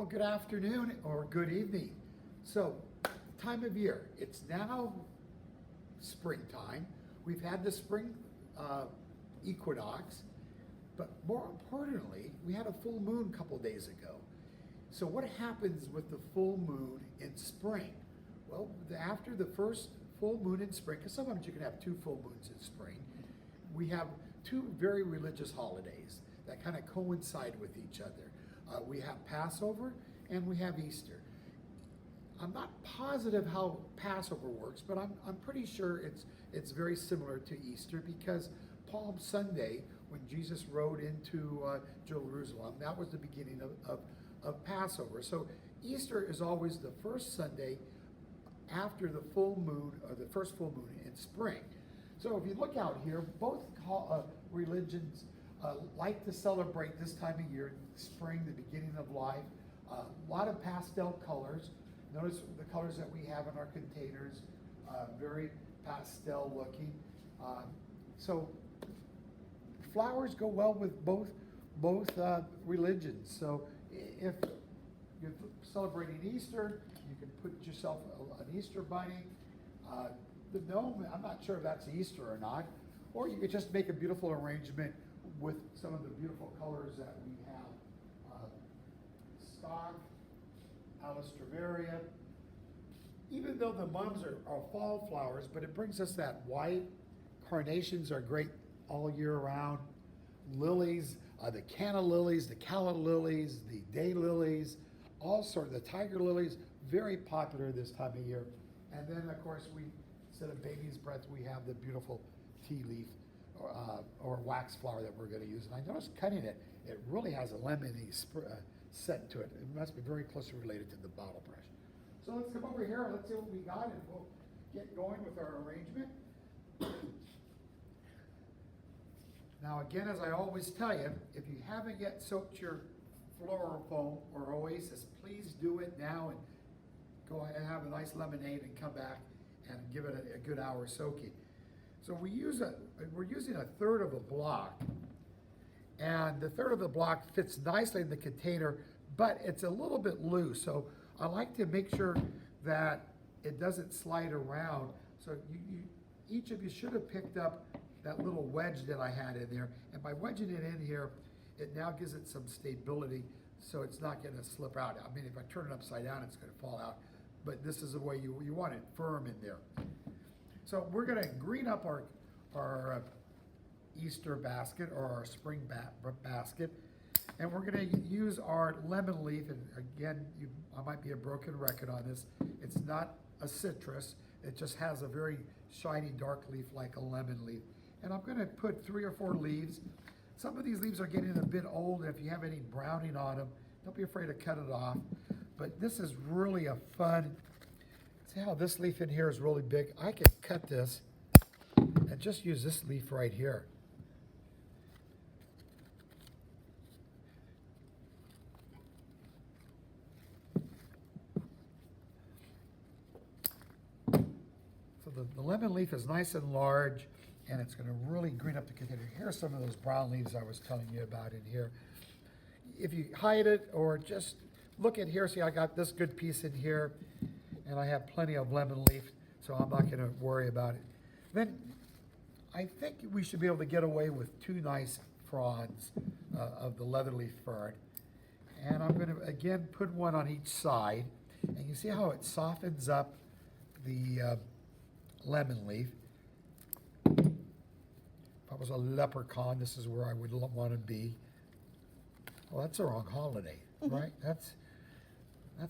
Well, good afternoon or good evening. So, time of year, it's now springtime. We've had the spring equinox, but more importantly, we had a full moon a couple days ago. So what happens with the full moon in spring? Well, after the first full moon in spring, because sometimes you can have two full moons in spring, we have two very religious holidays that kind of coincide with each other. We have Passover and we have Easter. I'm not positive how Passover works, but I'm pretty sure it's very similar to Easter, because Palm Sunday, when Jesus rode into Jerusalem, that was the beginning of Passover. So Easter is always the first Sunday after the full moon, or the first full moon in spring. So if you look out here, both religions like to celebrate this time of year, spring, the beginning of life. A lot of pastel colors. Notice the colors that we have in our containers, very pastel looking. So flowers go well with both religions. So if you're celebrating Easter, you can put yourself an Easter bunny. The gnome, I'm not sure if that's Easter or not. Or you could just make a beautiful arrangement with some of the beautiful colors that we have. Stock, Alistraveria. Even though the mums are fall flowers, but it brings us that white. Carnations are great all year round. Lilies, the canna lilies, the calla lilies, the day lilies, all sorts, the tiger lilies, very popular this time of year. And then, of course, instead of baby's breath, we have the beautiful tea leaf or wax flower that we're going to use. And I noticed cutting it, it really has a lemony scent to it. It must be very closely related to the bottle brush. So let's come over here, let's see what we got, and we'll get going with our arrangement. Now again, as I always tell you, if you haven't yet soaked your floral foam or oasis, please do it now, and go ahead and have a nice lemonade and come back and give it a good hour soaking. So we're using a third of a block, and the third of the block fits nicely in the container, but it's a little bit loose. So I like to make sure that it doesn't slide around. So each of you should have picked up that little wedge that I had in there, and by wedging it in here, it now gives it some stability, so it's not going to slip out. I mean, if I turn it upside down, it's going to fall out, but this is the way you want it, firm in there. So we're going to green up our Easter basket, or our spring basket, and we're going to use our lemon leaf. And again, I might be a broken record on this. It's not a citrus. It just has a very shiny dark leaf like a lemon leaf. And I'm going to put 3 or 4 leaves. Some of these leaves are getting a bit old. If you have any browning on them, don't be afraid to cut it off. But this is really a fun, see how this leaf in here is really big? I can cut this and just use this leaf right here. So the lemon leaf is nice and large, and it's going to really green up the container. Here are some of those brown leaves I was telling you about in here. If you hide it, or just look at here, see I got this good piece in here, and I have plenty of lemon leaf, so I'm not going to worry about it. Then I think we should be able to get away with 2 nice fronds of the leatherleaf fern. And I'm going to again put one on each side, and you see how it softens up the lemon leaf. If I was a leprechaun, this is where I would want to be. Well, that's the wrong holiday, right? That's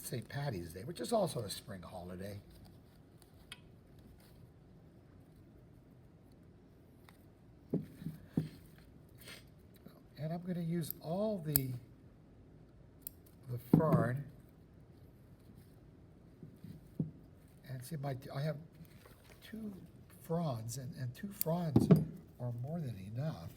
St. Patty's Day, which is also a spring holiday. And I'm going to use all the fern. And see, I have 2 fronds, and 2 fronds are more than enough.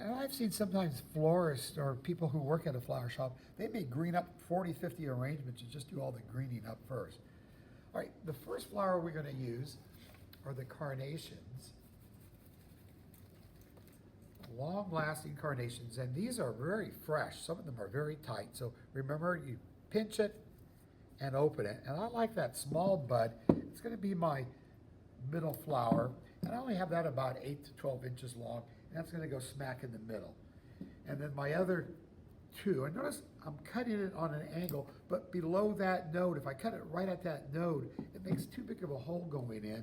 And I've seen sometimes florists or people who work at a flower shop, they may green up 40, 50 arrangements and just do all the greening up first. All right, the first flower we're going to use are the carnations. long-lasting carnations, and these are very fresh. Some of them are very tight. So remember, you pinch it and open it. And I like that small bud. It's going to be my middle flower, and I only have that about 8 to 12 inches long, and that's going to go smack in the middle. And then my other two, and notice I'm cutting it on an angle, but below that node, if I cut it right at that node, it makes too big of a hole going in.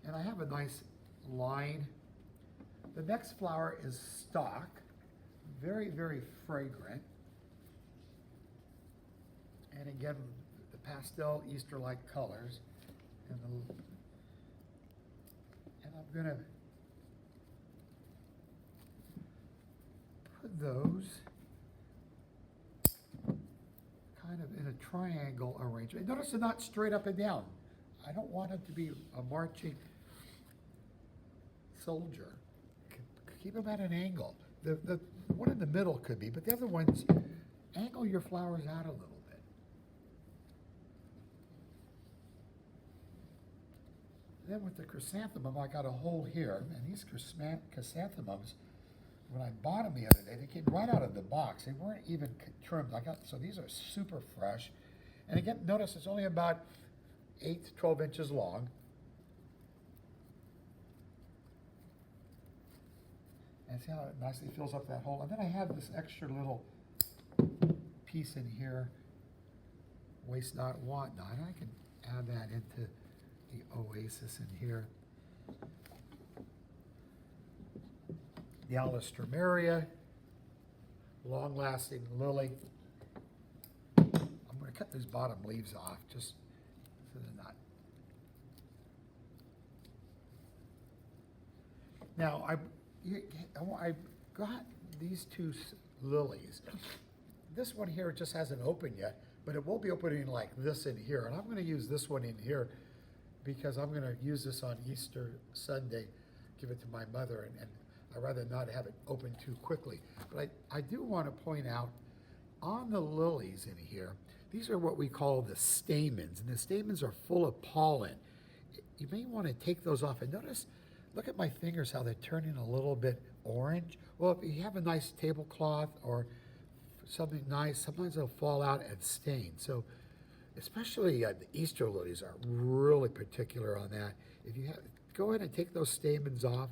And I have a nice line. The next flower is stock, very, very fragrant. And again, the pastel Easter-like colors. And I'm gonna put those kind of in a triangle arrangement. Notice they're not straight up and down. I don't want it to be a marching soldier. Keep them at an angle. The one in the middle could be, but the other ones, angle your flowers out a little bit. Then with the chrysanthemum, I got a hole here, and these chrysanthemums, when I bought them the other day, they came right out of the box. They weren't even trimmed. So these are super fresh. And again, notice it's only about 8 to 12 inches long. And see how it nicely fills up that hole. And then I have this extra little piece in here, waste not, want not. And I can add that into the oasis in here. The Alistomeria, long-lasting lily. I'm going to cut those bottom leaves off just so they're not. Now, I got these two lilies. This one here just hasn't opened yet, but it will be opening like this in here. And I'm going to use this one in here because I'm going to use this on Easter Sunday, give it to my mother, and I'd rather not have it open too quickly. But I do want to point out, on the lilies in here, these are what we call the stamens, and the stamens are full of pollen. You may want to take those off, and notice, look at my fingers, how they're turning a little bit orange. Well, if you have a nice tablecloth or something nice, sometimes they'll fall out and stain. So especially the Easter lilies are really particular on that. If you have, go ahead and take those stamens off,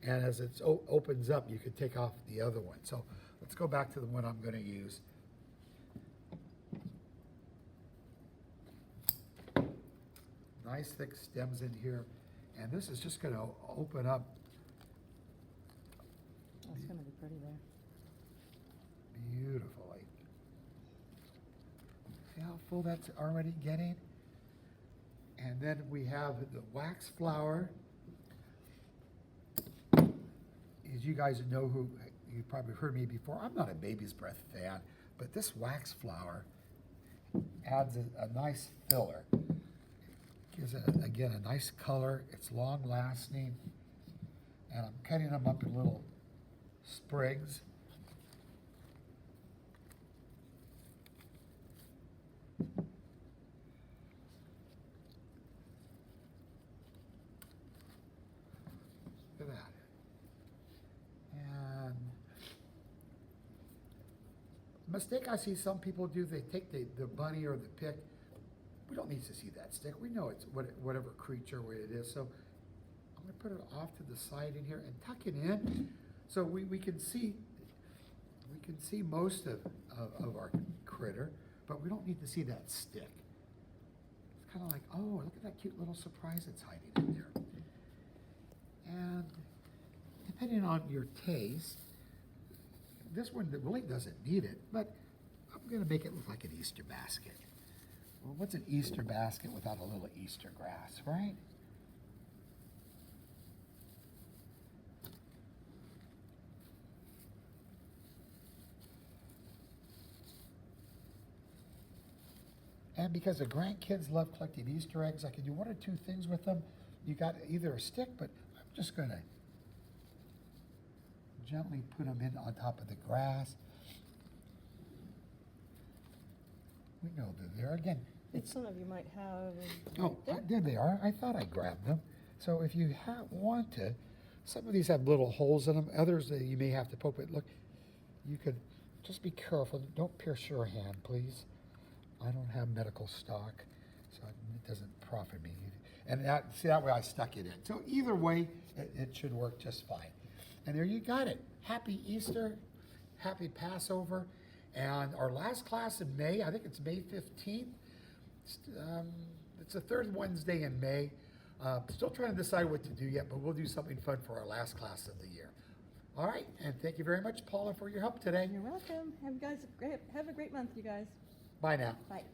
and as it opens up, you can take off the other one. So let's go back to the one I'm going to use. Nice thick stems in here. And this is just going to open up. That's going to be pretty there. Beautifully. See how full that's already getting? And then we have the wax flower. As you guys know, who you probably heard me before, I'm not a baby's breath fan, but this wax flower adds a nice filler. Gives it, again, a nice color. It's long lasting. And I'm cutting them up in little sprigs. Look at that. And the mistake I see some people do, they take the bunny or the pick. We don't need to see that stick. We know it's whatever creature it is. So I'm going to put it off to the side in here and tuck it in, so we can see most of our critter, but we don't need to see that stick. It's kind of like, oh, look at that cute little surprise it's hiding in there. And depending on your taste, this one really doesn't need it, but I'm going to make it look like an Easter basket. Well, what's an Easter basket without a little Easter grass, right? And because the grandkids love collecting Easter eggs, I can do one or two things with them. You got either a stick, but I'm just going to gently put them in on top of the grass. We know they're there. Again, And some of you might have. Oh, right there they are. I thought I grabbed them. So if you want to, some of these have little holes in them. Others that you may have to poke it. Look, you could just be careful. Don't pierce your hand, please. I don't have medical stock, so it doesn't profit me. And see, that way I stuck it in. So either way, it should work just fine. And there you got it. Happy Easter, happy Passover. And our last class in May, I think it's May 15th. It's the third Wednesday in May. Still trying to decide what to do yet, but we'll do something fun for our last class of the year. All right, and thank you very much, Paula, for your help today. You're welcome. Have a great month, you guys. Bye now. Bye.